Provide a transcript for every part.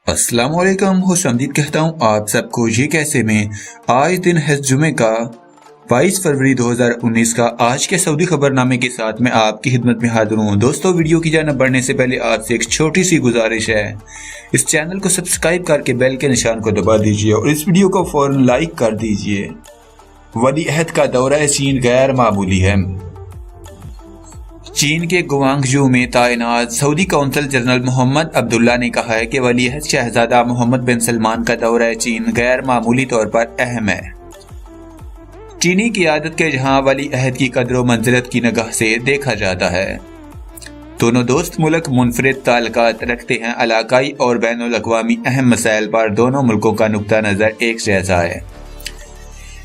अस्सलाम वालेकुम, खुश आमदीद कहता हूँ आप सबको। ये कैसे में आज दिन है जुमे का 22 फरवरी 2019 का। आज के सऊदी खबरनामे के साथ मैं आपकी खिदमत में हाजिर हूँ। दोस्तों, वीडियो की जानिब बढ़ने से पहले आपसे एक छोटी सी गुजारिश है, इस चैनल को सब्सक्राइब करके बेल के निशान को दबा दीजिए और इस वीडियो को फौरन लाइक कर दीजिए। वली अहद का दौरा चीन गैर मामूली है। चीन के गुआंगझू में तैनात Saudi consul general Mohammed Abdullah ने कहा है कि वली अहद शहजादा मोहम्मद बिन सलमान का दौरा चीन गैर मामूली तौर पर अहम है। चीनी क़ियादत के जहां वली अहद की कदर मंजिलत की निगाह से देखा जाता है। दोनों दोस्त मुल्क मुनफरिद ताल्लुकात रखते हैं। इलाकाई और बैनुल अक़वामी अहम मसाइल पर दोनों मुल्कों का नुक्ता नज़र एक जैसा है।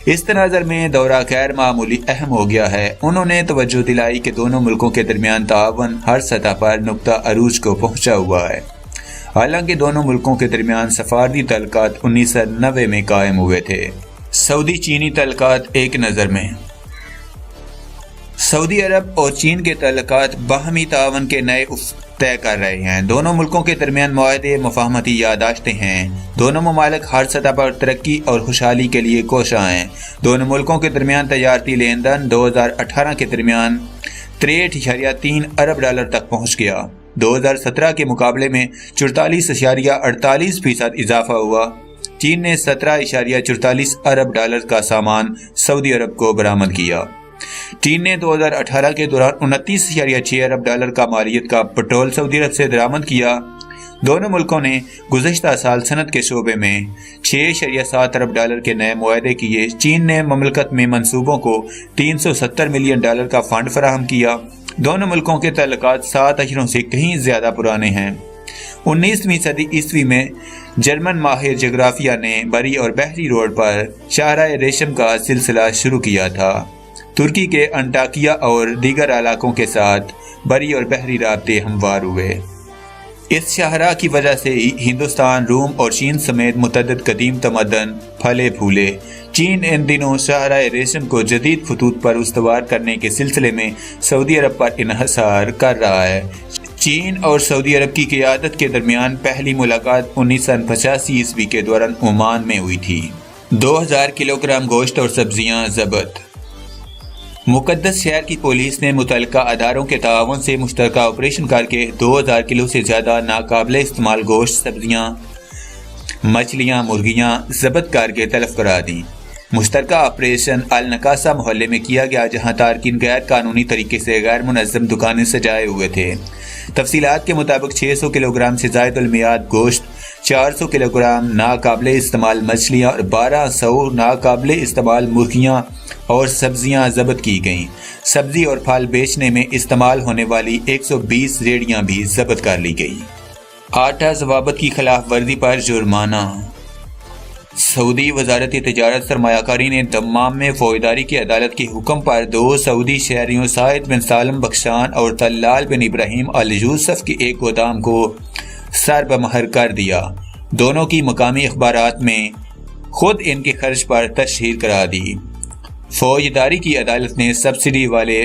इस तनाज़र में दौरा गैर मामूली अहम हो गया है। उन्होंने तवज्जो दिलाई कि दोनों मुल्कों के दरमियान तावन हर सतह पर नुक्ता अरूज को पहुंचा हुआ है। हालांकि दोनों मुल्कों के दरमियान सफारती तल्लुकात 1990 में कायम हुए थे। सऊदी चीनी तल्लुकात एक नज़र में। सऊदी अरब और चीन के तल्लुकात बाहमी तावन के नए उफ़्क़ तय कर रहे हैं। दोनों मुल्कों के दरमियान मुआहदे मुफाहमती यादाश्तें हैं। दोनों ममालिक हर सतह पर तरक्की और खुशहाली के लिए कोशां हैं। दोनों मुल्कों के दरमियान तजारती लेन देन 2018 के दरमियान 63.3 अरब डॉलर तक पहुँच गया। 2017 के मुकाबले में 44.48% इजाफा हुआ। चीन ने 17.44 अरब डॉलर का सामान सऊदी अरब को बरामद किया। चीन ने 2018 के दौरान 29.6 अरब डॉलर का मालियत का पेट्रोल सऊदी अरब से दरामद किया। दोनों मुल्कों ने गुज़श्ता साल सनत के शोबे में 6.7 अरब डॉलर के नए मुआहदे किए। चीन ने ममलकत में मंसूबों को 370 मिलियन डॉलर का फंड फराहम किया। दोनों मुल्कों के तल्लुकात 7 अशरों से कहीं ज्यादा पुराने हैं। 19वीं सदी ईस्वी में जर्मन माहिर जोग्राफिया ने बरी और बहरी रोड पर शाहराह रेशम का सिलसिला शुरू किया था। तुर्की के अंटाकिया और दीगर इलाकों के साथ बरी और बहरी राब्ते हमवार हुए। इस शाहराह की वजह से ही हिंदुस्तान, रूम और चीन समेत मुतअद्दिद कदीम तमद्दन फले फूले। चीन इन दिनों शाहराह रेशम को जदीद खतूत पर उस्तवार करने के सिलसिले में सऊदी अरब पर इन्हिसार कर रहा है। चीन और सऊदी अरब की क़ियादत के दरमियान पहली मुलाकात 1985 ईस्वी के दौरान ओमान में हुई थी। 2000 किलोग्राम गोश्त और सब्जियां जब्त। मुकद्दस शहर की पुलिस ने मुतल्लिका अदारों के ताआवुन से मुश्तरका ऑपरेशन करके 2000 किलो से ज़्यादा नाकाबिले इस्तेमाल गोश्त, सब्जियां, मछलियां, मुर्गियां जब्त करके तलब करा दी। मुश्तरका ऑपरेशन अल नकासा मोहल्ले में किया गया, जहां तारकिन गैर कानूनी तरीके से गैर मुनज़्ज़म दुकानें सजाए हुए थे। तफसीलात के मुताबिक 600 किलोग्राम से ज़ायद उल मियाद गोश्त, 400 किलोग्राम नाकाबिले इस्तेमाल मछलियाँ और 1200 नाकाबिले इस्तेमाल मुर्गियाँ और सब्जियां जब्त की गईं। सब्जी और फल बेचने में इस्तेमाल होने वाली 120 रेहड़ियां भी जब्त कर ली गई। आटा ज़वाबत की खिलाफ वर्जी पर जुर्माना। सऊदी वजारत तिजारत सरमायाकारी ने दम्माम में फौजदारी की अदालत के हुक्म पर 2 सऊदी शहरियों साइद बिन सालम बख्शान और तल्लाल बिन इब्राहिम अल यूसुफ के एक गोदाम को सरबमहर कर दिया। दोनों की मकामी अखबारात में खुद इनके खर्च पर तशहीर करा दी। फौजदारी की अदालत ने सब्सिडी वाले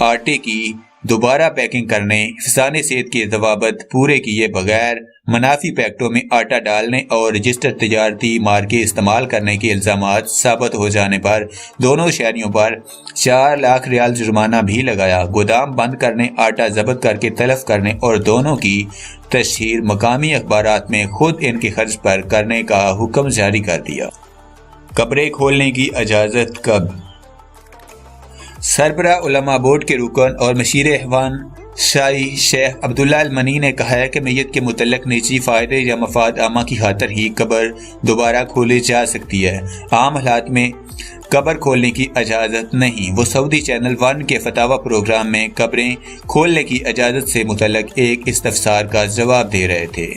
आटे की दोबारा पैकिंग करने, हिफ्ज़ाने सेहत के ज़वाबित पूरे किए बगैर मुनाफी पैकेटों में आटा डालने और रजिस्टर्ड तिजारती मार्के इस्तेमाल करने के इल्ज़ामात साबित हो जाने पर दोनों शहरियों पर 4 लाख रियाल जुर्माना भी लगाया। गोदाम बंद करने, आटा जब्त करके तलफ करने और दोनों की तशहीर मकामी अखबारात में खुद इनके खर्च पर करने का हुक्म जारी कर दिया। कब्रें खोलने की इजाज़त कब? सरबराह उलमा बोर्ड के रुकन और मशीर अहवान शाही शेख अब्दुल्ला अल मनी ने कहा है कि मैयत के मुतल्लक निजी फ़ायदे या मफाद आमा की खातर ही कब्र दोबारा खोली जा सकती है। आम हालात में कब्र खोलने की इजाज़त नहीं। वो सऊदी चैनल 1 के फतावा प्रोग्राम में कब्रें खोलने की इजाज़त से मुतल्लक एक इस्तफसार का जवाब दे रहे थे।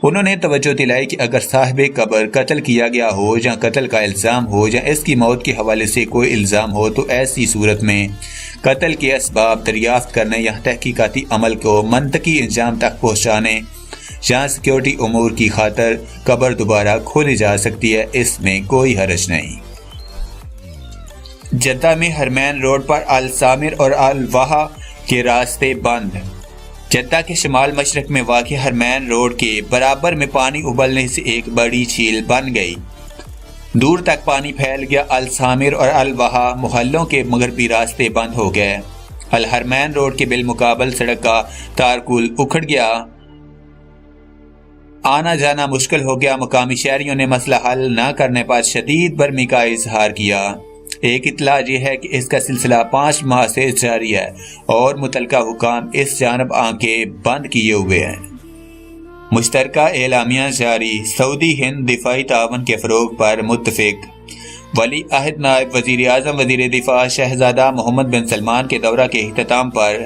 उन्होंने तवज्जो दिलाई कि अगर साहिब कब्र कत्ल किया गया हो या कत्ल का इल्ज़ाम हो या इसकी मौत के हवाले से कोई इल्ज़ाम हो तो ऐसी सूरत में कत्ल के असबाब दरियाफ्त करने या तहकीकाती अमल को मंतकी इंजाम तक पहुँचाने या सिक्योरिटी उमूर की खातर कब्र दोबारा खोली जा सकती है। इसमें कोई हर्ज नहीं। जद्दा में हरमैन रोड पर अल सामिर और अल वाहा के रास्ते बंद। جدہ کے شمال مشرق میں واقع ہرمین روڈ کے برابر میں پانی ابلنے سے ایک بڑی جھیل بن گئی۔ دور تک پانی پھیل گیا۔ السامر اور الوہا محلوں کے مغربی راستے بند ہو گئے۔ الحرمین روڈ کے بالمقابل سڑک کا تارکول اکھڑ گیا۔ آنا جانا مشکل ہو گیا۔ مقامی شہریوں نے مسئلہ حل نہ کرنے پر شدید برہمی کا اظہار کیا۔ ایک اطلاع یہ ہے کہ اس کا سلسلہ 5 ماہ سے جاری ہے اور متعلقہ حکام اس جانب آنکھیں بند کیے ہوئے ہیں۔ مشترکہ اعلامیہ جاری۔ سعودی ہند دفاعی تعاون کے فروغ پر متفق۔ ولی عہد نائب وزیر اعظم وزیر دفاع شہزادہ محمد بن سلمان کے دورہ کے اختتام پر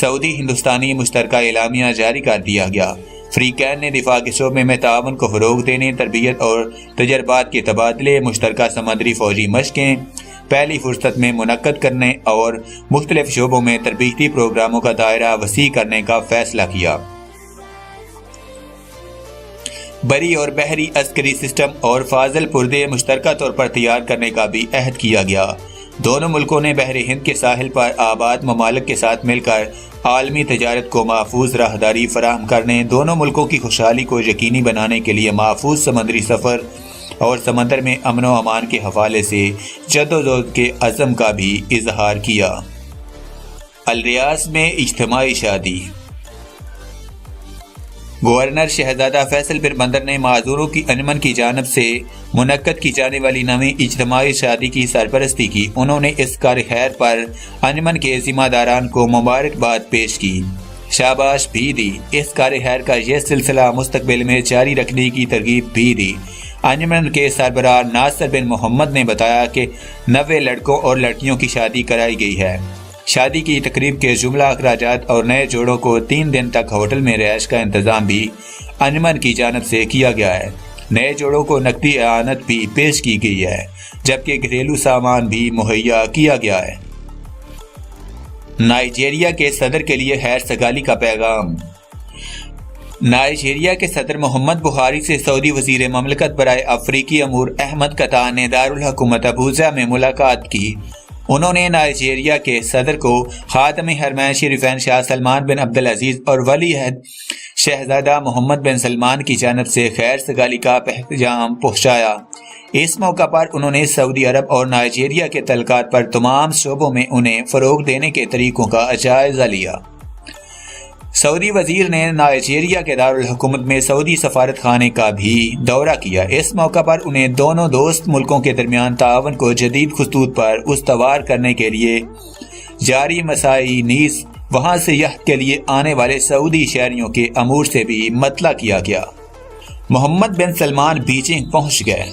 سعودی ہندوستانی مشترکہ اعلامیہ جاری کر دیا گیا۔ فریقین نے دفاع کے شعبے میں تعاون کو فروغ دینے، تربیت اور تجربات کے تبادلے، مشترکہ سمندری فوجی مشقیں پہلی فرصت میں منعقد کرنے اور مختلف شعبوں میں تربیتی پروگراموں کا دائرہ وسیع کرنے کا فیصلہ کیا۔ بری اور بحری عسکری سسٹم اور فاضل پردے مشترکہ طور پر تیار کرنے کا بھی عہد کیا گیا۔ دونوں ملکوں نے بحر ہند کے ساحل پر آباد ممالک کے ساتھ مل کر عالمی تجارت کو محفوظ راہداری فراہم کرنے، دونوں ملکوں کی خوشحالی کو یقینی بنانے کے لیے محفوظ سمندری سفر اور سمندر میں امن و امان کے حوالے سے جدوجہد کے عزم کا بھی اظہار کیا۔ الریاض میں اجتماعی شادی۔ گورنر شہزادہ فیصل بن بندر نے معذوروں کی انجمن کی جانب سے منعقد کی جانے والی نویں اجتماعی شادی کی سرپرستی کی۔ انہوں نے اس کار خیر پر انجمن کے ذمہ داران کو مبارکباد پیش کی، شاباش بھی دی۔ اس کار خیر کا یہ سلسلہ مستقبل میں جاری رکھنے کی ترغیب بھی دی۔ انجمن کے سربراہ ناصر بن محمد نے بتایا کہ 90 لڑکوں اور لڑکیوں کی شادی کرائی گئی ہے۔ شادی کی تقریب کے جملہ اخراجات اور نئے جوڑوں کو 3 دن تک ہوٹل میں رہائش کا انتظام بھی انجمن کی جانب سے کیا گیا ہے۔ نئے جوڑوں کو نقدی اعانت بھی پیش کی گئی ہے، جبکہ گھریلو سامان بھی مہیا کیا گیا ہے۔ نائجیریا کے صدر کے لیے خیر سگالی کا پیغام۔ نائجیریا کے صدر محمد بحاری سے سعودی وزیر مملکت برائے افریقی امور احمد قطع نے دارالحکومت ابوظا میں ملاقات کی۔ انہوں نے نائجیریا کے صدر کو خاتم حرمین شریفین شاہ سلمان بن عبدالعزیز اور ولی عہد شہزادہ محمد بن سلمان کی جانب سے خیر سگالی کا پیغام پہنچایا۔ اس موقع پر انہوں نے سعودی عرب اور نائجیریا کے تعلقات پر تمام شعبوں میں انہیں فروغ دینے کے طریقوں کا جائزہ لیا۔ سعودی وزیر نے نائجیریا کے دارالحکومت میں سعودی سفارت خانے کا بھی دورہ کیا۔ اس موقع پر انہیں دونوں دوست ملکوں کے درمیان تعاون کو جدید خطوط پر استوار کرنے کے لیے جاری مساعی نیز وہاں سے یہاں کے لیے آنے والے سعودی شہریوں کے امور سے بھی مطلع کیا گیا۔ محمد بن سلمان بیجنگ پہنچ گئے۔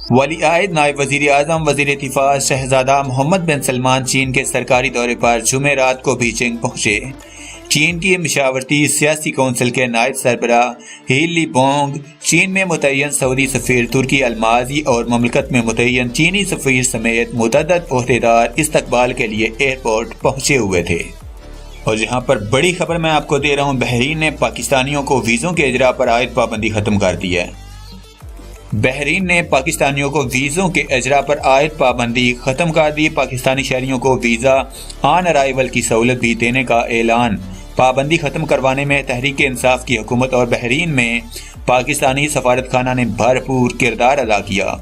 ولی عہد نائب وزیر اعظم وزیر دفاع شہزادہ محمد بن سلمان چین کے سرکاری دورے پر جمعرات کو بیجنگ پہنچے۔ چین کی مشاورتی سیاسی کونسل کے نائب سربراہ ہی لی بونگ، چین میں متعین سعودی سفیر ترکی الماضی اور مملکت میں متعین چینی سفیر سمیت متعدد عہدیدار استقبال کے لیے ایئرپورٹ پہنچے ہوئے تھے۔ اور جہاں پر بڑی خبر میں آپ کو دے رہا ہوں، بحرین نے پاکستانیوں کو ویزوں کے اجراء پر عائد پابندی ختم کر دی ہے۔ بحرین نے پاکستانیوں کو ویزوں کے اجراء پر عائد پابندی ختم کر دی۔ پاکستانی شہریوں کو ویزا آن ارائیول کی سہولت بھی دینے کا اعلان۔ پابندی ختم کروانے میں تحریک انصاف کی حکومت اور بحرین میں پاکستانی سفارت خانہ نے بھرپور کردار ادا کیا۔